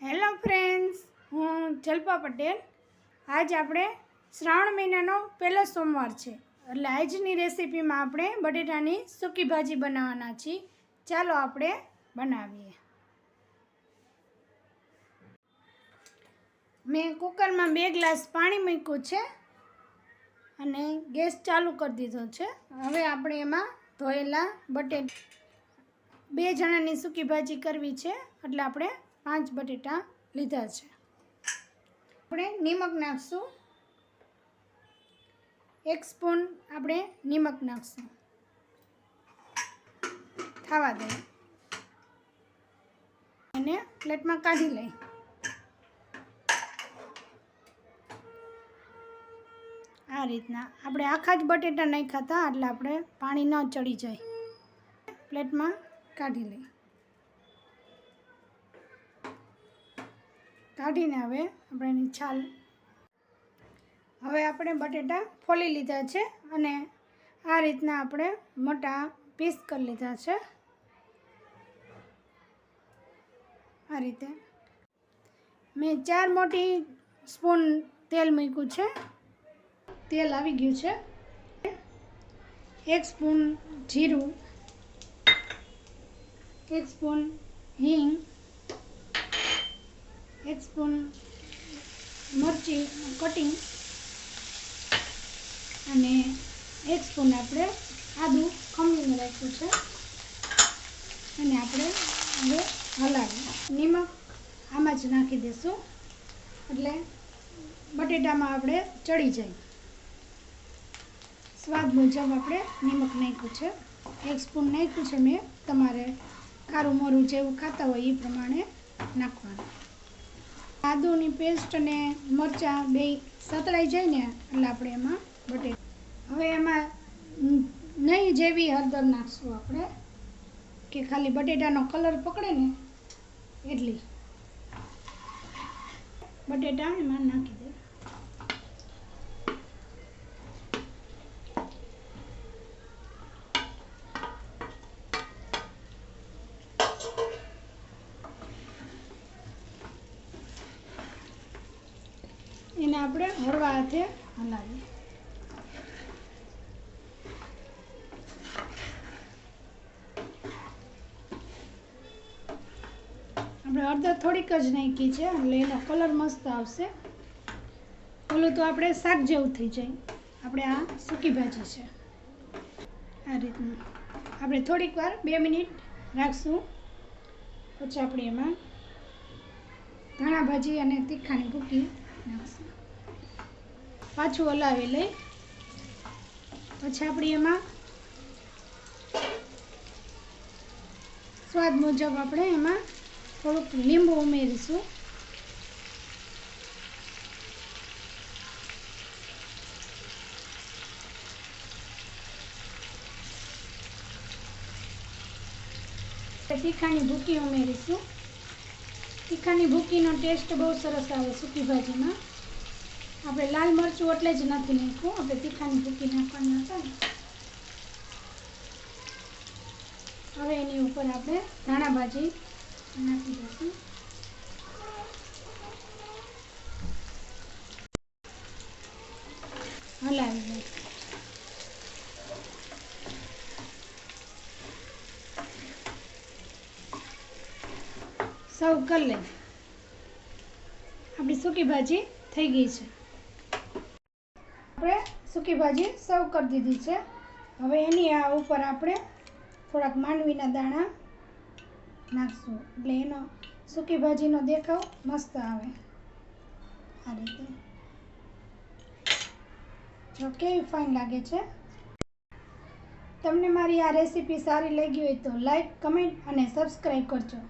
Hello friends, હું જલ્પા પટેલ. આજ આપણે શ્રાવણ મહિનાનો પહેલો સોમવાર છે, એટલે આજની રેસીપીમાં આપણે બટેટાની સૂકી ભાજી બનાવવાના છીએ. ચાલો આપણે બનાવીએ. મેં કુકરમાં 2 ગ્લાસ પાણી મૂક્યું છે અને ગેસ ચાલુ કરી દીધો છે. હવે આપણે એમાં ધોયેલા બટેટા, 2 જણાની સૂકી ભાજી કરવી છે એટલે આપણે 5 બટેટા લીધા છે. આપણે નિમક નાખશું, 1 સ્પૂન આપણે નિમક નાખશું. ખાવા દઈએ અને પ્લેટમાં કાઢી લઈ. આ રીતના આપણે આખા જ બટેટા નહીં ખાતા, એટલે આપણે પાણી ન ચડી જાય. પ્લેટમાં કાઢી લઈ. કાઢીને હવે આપણે એની છાલ, હવે આપણે બટેટા ફોલી લીધા છે અને આ રીતના આપણે મોટા પીસ કરી લીધા છે. આ રીતે મેં 4 મોટી સ્પૂન તેલ મૂક્યું છે. તેલ આવી ગયું છે. 1 સ્પૂન જીરું, 1 સ્પૂન હિંગ, 1 સ્પૂન મરચી કટિંગ અને 1 સ્પૂન આપણે આદું ખમણીને રાખ્યું છે. અને આપણે હવે હલાવીએ. નિમક આમાં જ નાખી દઈશું એટલે બટેટામાં આપણે ચડી જાય. સ્વાદ મુજબ આપણે નિમક નાખ્યું છે. 1 સ્પૂન નાખ્યું છે મેં. તમારે ખારું મોરું જેવું ખાતા હોય એ પ્રમાણે નાખવાનું. આદુની પેસ્ટ અને મરચાં બે સતળાઈ જાય ને એટલે આપણે એમાં બટેટા, હવે એમાં નહીં જેવી હળદર નાખશું આપણે, કે ખાલી બટેટાનો કલર પકડે ને એટલી. બટેટા એમાં નાખી દે. એને આપણે હળવા હાથે હલાવીએ. આપણે હળદર થોડીક જ નાખી છે એટલે એનો કલર મસ્ત આવશે. ઓલું તો આપણે શાક જેવું થઈ જાય. આપણે આ સૂકી ભાજી છે. આ રીતનું આપણે થોડીક વાર 2 મિનિટ રાખશું. પછી આપણે એમાં ધાણા ભાજી અને તીખાની ભૂકી નાખશું. પાછું હલાવી લઈ. પછી આપણે એમાં સ્વાદ મુજબ આપણે એમાં થોડુંક લીંબુ ઉમેરીશું. તીખાની ભૂકી ઉમેરીશું. તીખાની ભૂકીનો ટેસ્ટ બહુ સરસ આવે સૂકી ભાજીમાં. આપણે લાલ મરચું એટલે જ નથી નાખ્યું, આપણે તીખાની ભૂકી નાખવાની હતા ને. હવે એની ઉપર આપણે ધાણા ભાજી નાખી દઈશું. હલાવી દઈએ. સર્વ કરી લઈએ. આપણી સૂકી ભાજી થઈ ગઈ છે. આપણે સૂકી ભાજી સર્વ કરી દીધી છે. હવે એની આ ઉપર આપણે થોડાક માંડવીના દાણા નાખશું એટલે એનો સૂકી ભાજીનો દેખાવ મસ્ત આવે. આ રીતે જો કેવી ફાઇન લાગે છે. તમને મારી આ રેસીપી સારી લાગી હોય તો લાઈક, કમેન્ટ અને સબસ્ક્રાઈબ કરજો.